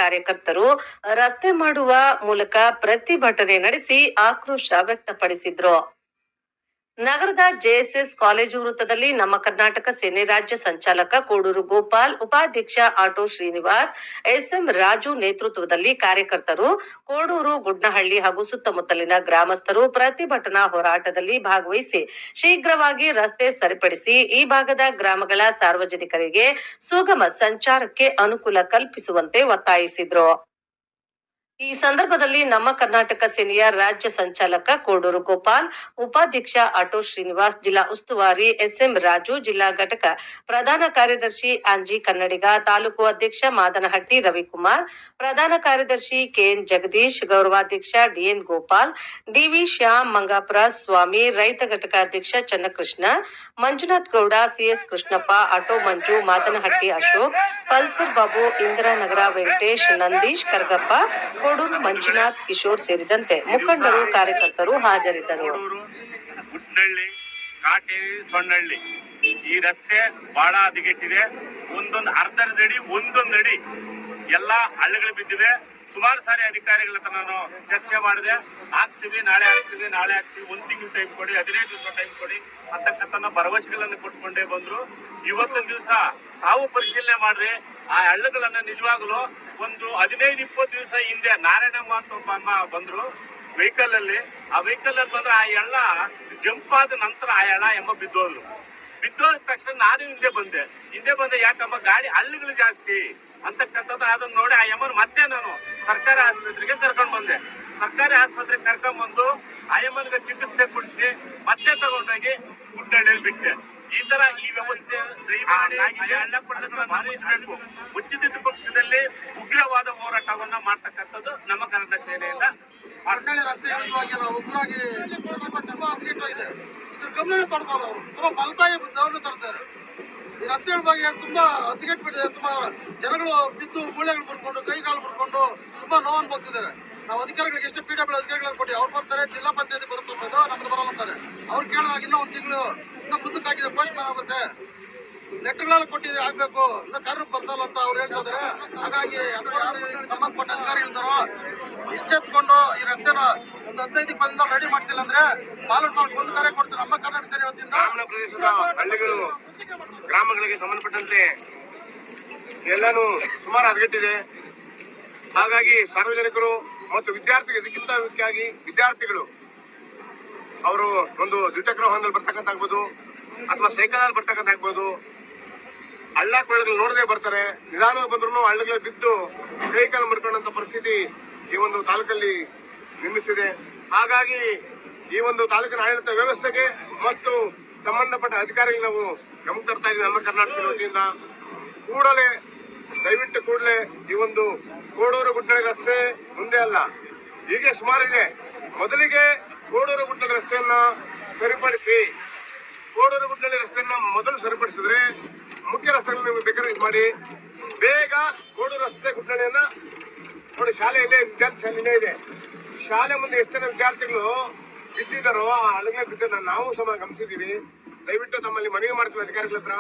ಕಾರ್ಯಕರ್ತರು ರಸ್ತೆ ಮಾಡುವ ಮೂಲಕ ಪ್ರತಿಭಟನೆ ನಡೆಸಿ ಆಕ್ರೋಶ ವ್ಯಕ್ತಪಡಿಸಿದ್ರು. ನಗರದ ಜೆಎಸ್ಎಸ್ ಕಾಲೇಜು ವೃತ್ತದಲ್ಲಿ ನಮ್ಮ ಕರ್ನಾಟಕ ಸೇನೆ ರಾಜ್ಯ ಸಂಚಾಲಕ ಕೋಡೂರು ಗೋಪಾಲ್, ಉಪಾಧ್ಯಕ್ಷ ಆಟೋ ಶ್ರೀನಿವಾಸ್, ಎಸ್ಎಂ ರಾಜು ನೇತೃತ್ವದಲ್ಲಿ ಕಾರ್ಯಕರ್ತರು ಕೋಡೂರು, ಗುಡ್ನಹಳ್ಳಿ ಹಾಗೂ ಸುತ್ತಮುತ್ತಲಿನ ಗ್ರಾಮಸ್ಥರು ಪ್ರತಿಭಟನಾ ಹೋರಾಟದಲ್ಲಿ ಭಾಗವಹಿಸಿ ಶೀಘ್ರವಾಗಿ ರಸ್ತೆ ಸರಿಪಡಿಸಿ ಈ ಭಾಗದ ಗ್ರಾಮಗಳ ಸಾರ್ವಜನಿಕರಿಗೆ ಸುಗಮ ಸಂಚಾರಕ್ಕೆ ಅನುಕೂಲ ಕಲ್ಪಿಸುವಂತೆ ಒತ್ತಾಯಿಸಿದ್ರು. ಈ ಸಂದರ್ಭದಲ್ಲಿ ನಮ್ಮ ಕರ್ನಾಟಕ ಸೇನೆಯ ರಾಜ್ಯ ಸಂಚಾಲಕ ಕೋಡೂರು ಗೋಪಾಲ್, ಉಪಾಧ್ಯಕ್ಷ ಆಟೋ ಶ್ರೀನಿವಾಸ್, ಜಿಲ್ಲಾ ಉಸ್ತುವಾರಿ ಎಸ್ಎಂ ರಾಜು, ಜಿಲ್ಲಾ ಘಟಕ ಪ್ರಧಾನ ಕಾರ್ಯದರ್ಶಿ ಆಂಜಿ ಕನ್ನಡಿಗ, ತಾಲೂಕು ಅಧ್ಯಕ್ಷ ಮಾದನಹಟ್ಟಿ ರವಿಕುಮಾರ್, ಪ್ರಧಾನ ಕಾರ್ಯದರ್ಶಿ ಕೆಎನ್ ಜಗದೀಶ್, ಗೌರವಾಧ್ಯಕ್ಷ ಡಿಎನ್ ಗೋಪಾಲ್, ಡಿವಿ ಶ್ಯಾಮ್, ಮಂಗಾಪುರ ಸ್ವಾಮಿ, ರೈತ ಘಟಕ ಅಧ್ಯಕ್ಷ ಚನ್ನಕೃಷ್ಣ, ಮಂಜುನಾಥ್ ಗೌಡ, ಸಿಎಸ್ ಕೃಷ್ಣಪ್ಪ, ಆಟೋ ಮಂಜು, ಮಾದನಹಟ್ಟಿ ಅಶೋಕ್, ಪಲ್ಸರ್ ಬಾಬು, ಇಂದಿರಾನಗರ ವೆಂಕಟೇಶ್, ನಂದೀಶ್, ಕರ್ಗಪ್ಪ, ಕೋಡೂರು ಮಂಜುನಾಥ್, ಕಿಶೋರ್ ಸೇರಿದಂತೆ ಮುಖಂಡರು, ಕಾರ್ಯಕರ್ತರು ಹಾಜರಿದ್ದರು. ಗುಡ್ನಹಳ್ಳಿ, ಕಾಟೇರಿ, ಸೊಣ್ಣಹಳ್ಳಿ ಈ ರಸ್ತೆ ಬಹಳ ಹದಗೆಟ್ಟಿದೆ. ಒಂದೊಂದು ಅರ್ಧಡಿ ಒಂದೊಂದಡಿ ಎಲ್ಲ ಹಳ್ಳಗಳು ಬಿದ್ದಿವೆ. ಸುಮಾರು ಸಾರಿ ಅಧಿಕಾರಿಗಳ ಹತ್ರ ನಾನು ಚರ್ಚೆ ಮಾಡಿದೆ. ಆಗ್ತೀವಿ, ನಾಳೆ ಆಗ್ತೀವಿ, ನಾಳೆ ಆಗ್ತೀವಿ, 1 ತಿಂಗಳು ಟೈಮ್ ಕೊಡಿ, 15 ದಿವಸ ಟೈಮ್ ಕೊಡಿ ಅಂತಕ್ಕಂಥ ಭರವಸೆಗಳನ್ನು ಕೊಟ್ಕೊಂಡೇ ಬಂದ್ರು. ಇವತ್ತೊಂದು ದಿವಸ ತಾವು ಪರಿಶೀಲನೆ ಮಾಡ್ರಿ. ಆ ಹಳ್ಳಗಳನ್ನ ನಿಜವಾಗ್ಲೂ ಒಂದು 15-20 ದಿವಸ ಹಿಂದೆ ನಾರಾಯಣಮ್ಮ ಅಂತ ಒಬ್ಬ ಅಮ್ಮ ಬಂದ್ರು ವೆಹಿಕಲ್ ಅಲ್ಲಿ. ಆ ವೆಹಿಕಲ್ ಅಲ್ಲಿ ಬಂದ್ರೆ ಆ ಹಳ್ಳ ಜಂಪ್ ಆದ ನಂತರ ಆ ಹಳ್ಳ ಎಮ್ಮ ಬಿದ್ದೋದ್ರು. ಬಿದ್ದೋದ ತಕ್ಷಣ ನಾನು ಹಿಂದೆ ಬಂದೆ ಯಾಕಮ್ಮ ಗಾಡಿ ಹಳ್ಳಗಳು ಜಾಸ್ತಿ ಅಂತಕ್ಕಂಥದ್ದು ಅದನ್ನ ನೋಡಿ ಆ ಎಮ್ಮನ್ ಮತ್ತೆ ನಾನು ಸರ್ಕಾರಿ ಆಸ್ಪತ್ರೆಗೆ ಕರ್ಕೊಂಡ್ ಬಂದೆ. ಸರ್ಕಾರಿ ಆಸ್ಪತ್ರೆಗೆ ಕರ್ಕೊಂಡ್ ಬಂದು ಆ ಎಮ್ಮನ್ಗೆ ಚಿಕಿತ್ಸೆ ಕೊಡಿಸಿ ಮತ್ತೆ ತಗೊಂಡೋಗಿ ಗುಡ್ಡಹಳ್ಳಿಯಲ್ಲಿ ಬಿಟ್ಟೆ. ಈ ತರ ಈ ವ್ಯವಸ್ಥೆ ಮುಚ್ಚಿದ ಪಕ್ಷದಲ್ಲಿ ಉಗ್ರವಾದ ಹೋರಾಟವನ್ನ ಮಾಡ್ತಕ್ಕಂಥದ್ದು ನಮ್ಮ ಕನ್ನಡ ಸೇನೆಯಿಂದ. ರಸ್ತೆ ಉಗ್ರವಾಗಿ ಇದೆ. ಇದು ಗಮನ ತಡ್ತಾರೆ. ಅವರು ತುಂಬಾ ಬಲತಾಯಿ ಬುದ್ಧವನ್ನು ತರ್ತಾರೆ. ಈ ರಸ್ತೆಗಳ ಬಗ್ಗೆ ತುಂಬಾ ಹದಗೆಟ್ಬಿಟ್ಟಿದೆ. ತುಂಬಾ ಜನಗಳು ಬಿದ್ದು ಮೂಳೆಗಳು ಮುರ್ಕೊಂಡು, ಕೈಕಾಲು ಮುರ್ಕೊಂಡು ತುಂಬಾ ನೋವು ಅನುಭವಿಸಿದ್ದಾರೆ. ನಾವು ಅಧಿಕಾರಿಗಳಿಗೆ ಎಷ್ಟು PW ಅಧಿಕಾರಿಗಳು ಕೊಟ್ಟು ಅವ್ರು ಬರ್ತಾರೆ, ಜಿಲ್ಲಾ ಪಂಚಾಯತಿ ಬರುತ್ತೆ, ನಮ್ದು ಬರಲ್ಲ ಅಂತಾರೆ. ಅವ್ರು ಕೇಳಿದಾಗ ಇನ್ನೂ 1 ತಿಂಗಳು ಇನ್ನೂ ಮುಂದಕ್ಕೆ ಹಾಕಿದ್ರೆ ಪೋಸ್ಟ್ ಮ್ಯಾನ್ ಆಗುತ್ತೆ, ಲೆಟರ್ಗಳೆಲ್ಲ ಕೊಟ್ಟಿದ್ರೆ ಆಗ್ಬೇಕು ಇನ್ನು ಕಾರ್ಯ ಬರ್ತಲ್ಲ ಅಂತ ಅವ್ರು ಹೇಳ್ತಿದ್ರೆ. ಹಾಗಾಗಿ ಯಾರು ಸಂಬಂಧಪಟ್ಟ ಅಧಿಕಾರಿಗಳಿದ್ದಾರೋ ಎಚ್ಚೆತ್ಕೊಂಡು ಈ ರಸ್ತೆನ ಒಂದು 15-20 ದಿನ ರೆಡಿ ಮಾಡ್ತಿಲ್ಲ ಅಂದ್ರೆ ತಾಲೂಕು ಒಂದು ಕಾರ್ಯ ಕೊಡ್ತಾರೆ. ನಮ್ಮ ಕರ್ನಾಟಕ ಸೇನೆ ವತಿಯಿಂದ ಗ್ರಾಮೀಣ ಪ್ರದೇಶದ ಹಳ್ಳಿಗಳು, ಗ್ರಾಮಗಳಿಗೆ ಸಂಬಂಧಪಟ್ಟಂತೆ ಎಲ್ಲಾನು ಸುಮಾರು ಹದಗೆಟ್ಟಿದೆ. ಹಾಗಾಗಿ ಸಾರ್ವಜನಿಕರು ಮತ್ತು ವಿದ್ಯಾರ್ಥಿಗಳು, ಇದಕ್ಕಿಂತ ಮುಖ್ಯವಾಗಿ ವಿದ್ಯಾರ್ಥಿಗಳು, ಅವರು ಒಂದು ದ್ವಿಚಕ್ರ ವಾಹನದಲ್ಲಿ ಬರ್ತಕ್ಕಂಥ ಆಗ್ಬೋದು ಅಥವಾ ಸೈಕಲ್ ಅಲ್ಲಿ ಬರ್ತಕ್ಕಂಥ ಆಗ್ಬೋದು, ಹಳ್ಳ ಕೊಳ್ಳಗಳು ನೋಡದೆ ಬರ್ತಾರೆ. ನಿಧಾನವಾಗಿ ಬಂದ್ರು ಹಳ್ಳಗಳ ಬಿದ್ದು ಕೈಕಾಲು ಮುರ್ಕೊಂಡಂತ ಪರಿಸ್ಥಿತಿ ಈ ಒಂದು ತಾಲೂಕಲ್ಲಿ ನಿರ್ಮಿಸಿದೆ. ಹಾಗಾಗಿ ಈ ಒಂದು ತಾಲೂಕಿನ ಆಡಳಿತ ವ್ಯವಸ್ಥೆಗೆ ಮತ್ತು ಸಂಬಂಧಪಟ್ಟ ಅಧಿಕಾರಿಗಳು ನಾವು ಗಮನ ತರ್ತಾ ಇದ್ದೀವಿ. ನಮ್ಮ ಕರ್ನಾಟಕ ವತಿಯಿಂದ ಕೂಡಲೇ ಈ ಒಂದು ಕೋಡೂರು ಗುಡ್ನಹಳ್ಳಿ ರಸ್ತೆ ಮುಂದೆ ಅಲ್ಲ, ಹೀಗೆ ಸುಮಾರಿದೆ. ಮೊದಲಿಗೆ ಕೋಡೂರು ಗುಡ್ನಹಳ್ಳಿ ರಸ್ತೆಯನ್ನ ಸರಿಪಡಿಸಿ, ಕೋಡೂರು ಗುಡ್ನಹಳ್ಳಿ ರಸ್ತೆಯನ್ನ ಮೊದಲು ಸರಿಪಡಿಸಿದ್ರೆ ಮುಖ್ಯ ರಸ್ತೆಗಳನ್ನು ನೀವು ಬೇಕಾದ್ರೆ ಇದು ಮಾಡಿ ಬೇಗ ಕೋಡೂರು ರಸ್ತೆ ಗುಡ್ನಹಳ್ಳಿಯನ್ನ ನೋಡಿ. ಶಾಲೆ ಇಲ್ಲೇ, ವಿದ್ಯಾರ್ಥಿ ಶಾಲೆ ಇದೆ. ಶಾಲೆ ಮುಂದೆ ಎಷ್ಟು ಜನ ವಿದ್ಯಾರ್ಥಿಗಳು ಬಿದ್ದಿದ್ದಾರೋ ಆ ಹಳ್ಳಗೆ ಬಿದ್ದ ನಾವು ಸಮ ಗಮನಿಸಿದ್ದೀವಿ. ದಯವಿಟ್ಟು ತಮ್ಮಲ್ಲಿ ಮನವಿ ಮಾಡ್ತೀವಿ ಅಧಿಕಾರಿಗಳ ಹತ್ರ,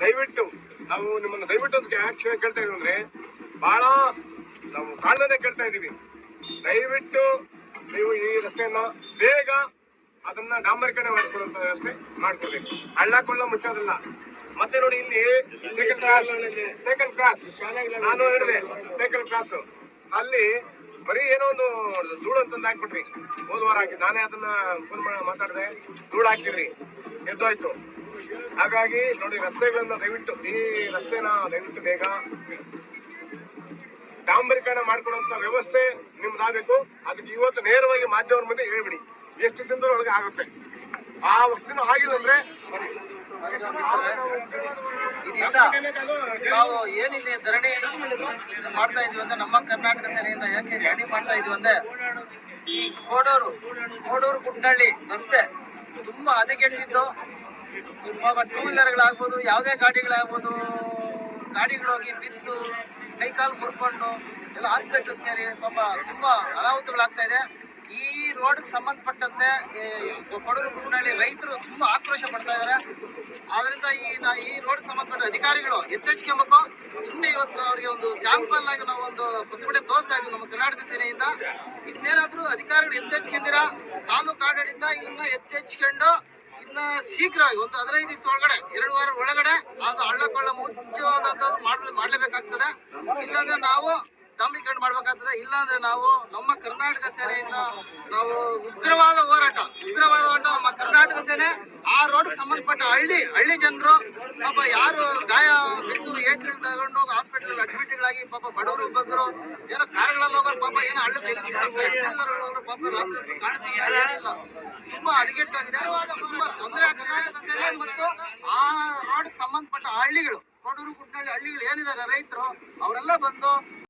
ದಯವಿಟ್ಟು ನಾವು ನಿಮ್ಮನ್ನು ದಯವಿಟ್ಟು ಅಂತ ಯಾಕೆ ಕೇಳ್ತಾ ಇದೀವಿ ಅಂದ್ರೆ ಬಹಳ ನಾವು ಕಾರಣನೇ ಕೇಳ್ತಾ ಇದೀವಿ. ದಯವಿಟ್ಟು ನೀವು ಈ ರಸ್ತೆಯನ್ನ ಬೇಗ ಅದನ್ನ ಡಾಂಬರೀಕರಣ ಮಾಡಿಕೊಳ್ಳುವಂತ ವ್ಯವಸ್ಥೆ ಮಾಡ್ಕೊಳ್ಬೇಕು. ಹಳ್ಳ ಕೊಳ್ಳ ಮುಚ್ಚೋದಿಲ್ಲ. ಮತ್ತೆ ನೋಡಿ ಇಲ್ಲಿ ಟೇಕನ್ ಕ್ರಾಸ್ ನಾನು ಹೇಳಿದೆ, ಟೇಕನ್ ಕ್ರಾಸ್ ಅಲ್ಲಿ ಬರೀ ಏನೋ ಒಂದು ಧೂಳು ಅಂತಂದು ಹಾಕ್ಬಿಟ್ರಿ. ಹೋದ ವಾರ ಹಾಕಿ ನಾನೇ ಅದನ್ನ ಫೋನ್ ಮಾತಾಡಿದೆ, ಧೂಳು ಹಾಕಿದ್ರಿ, ಎದ್ದೋಯ್ತು. ಹಾಗಾಗಿ ನೋಡಿ ರಸ್ತೆಗಳನ್ನ ದಯವಿಟ್ಟು ಈ ರಸ್ತೆನ ದಯವಿಟ್ಟು ಬೇಗ ಡಾಂಬರೀಕರಣ ಮಾಡ್ಕೊಡುವಂತ ವ್ಯವಸ್ಥೆ ನಿಮ್ದಾಗಬೇಕು. ಅದಕ್ಕೆ ಇವತ್ತು ನೇರವಾಗಿ ಮಾಧ್ಯಮದ ಮುಂದೆ ಹೇಳ್ಬಿಡಿ, ಎಷ್ಟು ದಿನದೊಳಗೆ ಆಗುತ್ತೆ. ಆ ವಸ್ತಿನೂ ಆಗಿಲ್ಲ ಅಂದ್ರೆ ಈ ದಿವಸ ನಾವು ಏನಿಲ್ಲಿ ಧರಣಿ ಮಾಡ್ತಾ ಇದೀವಿ ಅಂದ್ರೆ ನಮ್ಮ ಕರ್ನಾಟಕ ಸೇನೆಯಿಂದ ಯಾಕೆ ಧರಣಿ ಮಾಡ್ತಾ ಇದೀವಿ ಅಂದ್ರೆ ಈ ಕೋಡೂರು ಗುಡ್ನಹಳ್ಳಿ ರಸ್ತೆ ತುಂಬಾ ಹದಗೆಟ್ಟಿದ್ದು. ಟೂ ವೀಲರ್ಗಳಾಗ್ಬೋದು, ಯಾವುದೇ ಗಾಡಿಗಳಾಗ್ಬೋದು, ಗಾಡಿಗಳೋಗಿ ಬಿದ್ದು ಕೈಕಾಲು ಮುರ್ಕೊಂಡು ಎಲ್ಲ ಹಾಸ್ಪಿಟ್ಲಿಗೆ ಸೇರಿ ತುಂಬಾ ಅನಾಹುತಗಳಾಗ್ತಾ ಇದೆ. ಈ ರೋಡ್ಗೆ ಸಂಬಂಧಪಟ್ಟಂತೆ ಕೊಡೂರು ಕುಕ್ಕನಹಳ್ಳಿ ರೈತರು ತುಂಬಾ ಆಕ್ರೋಶ ಪಡ್ತಾ ಇದ್ದಾರೆ. ಆದ್ರಿಂದ ಈ ರೋಡ್ ಸಂಬಂಧಪಟ್ಟ ಅಧಿಕಾರಿಗಳು ಎಚ್ಚೆತ್ಕೊಬೇಕು. ಸುಮ್ಮನೆ ಇವತ್ತು ಅವರಿಗೆ ಒಂದು ಸ್ಯಾಂಪಲ್ ಆಗಿ ನಾವು ಒಂದು ಪ್ರತಿಭಟನೆ ತೋರಿಸ್ತಾ ಇದ್ವಿ ನಮ್ಮ ಕರ್ನಾಟಕ ಸೇನೆಯಿಂದ. ಇದನ್ನೇನಾದ್ರೂ ಅಧಿಕಾರಿಗಳು ಎಚ್ಚೆತ್ಕೊಂಡಿರ ತಾಲೂಕು ಆಡಳಿತ ಇದನ್ನ ಎಚ್ಚೆತ್ಕೊಂಡು ಇದನ್ನ ಶೀಘ್ರವಾಗಿ ಒಂದು 15 ದಿವಸ ಒಳಗಡೆ 2 ವಾರ ಒಳಗಡೆ ಅದು ಹಳ್ಳಕೊಳ್ಳ ಮುಚ್ಚೋದಾದ ಮಾಡ್ಲೇಬೇಕಾಗ್ತದೆ. ಇಲ್ಲಾಂದ್ರೆ ನಾವು ದಾಂಬೀಕರಣ ಮಾಡ್ಬೇಕಾಗ್ತದೆ. ಇಲ್ಲಾಂದ್ರೆ ನಾವು ನಮ್ಮ ಕರ್ನಾಟಕ ಸೇನೆಯಿಂದ ನಾವು ಉಗ್ರವಾದ ಹೋರಾಟ ನಮ್ಮ ಕರ್ನಾಟಕ ಸೇನೆ ಆ ರೋಡ್ ಸಂಬಂಧಪಟ್ಟ ಹಳ್ಳಿ ಜನರು ಪಾಪ ಯಾರು ಗಾಯ ಬಿದ್ದು ಏಟ್ಗಳು ತಗೊಂಡು ಹಾಸ್ಪಿಟಲ್ ಅಡ್ಮಿಟ್ಗಳಾಗಿ ಪಾಪ ಬಡವರು ಬಗ್ಗರು ಏನೋ ಕಾರ್ಗಳಲ್ಲಿ ಹೋಗೋರು ಪಾಪ ಏನೋ ಹಳ್ಳಿ ತೆಗೆಸ್ಬಿಡ್ತಾರೆ. ಪಾಪ ರಾತ್ರಿ ಕಾಣಿಸಿಲ್ಲ, ಏನಿಲ್ಲ, ತುಂಬಾ ಹದಗೆಟ್ಟಾಗಿದೆ, ತುಂಬಾ ತೊಂದರೆ ಆಗ್ತದೆ. ಮತ್ತು ಆ ರೋಡ್ ಸಂಬಂಧಪಟ್ಟ ಹಳ್ಳಿಗಳು, ಕೊಡೂರು ಕುಕ್ಕನಹಳ್ಳಿ ಹಳ್ಳಿಗಳು ಏನಿದ್ದಾರೆ ರೈತರು ಅವರೆಲ್ಲ ಬಂದು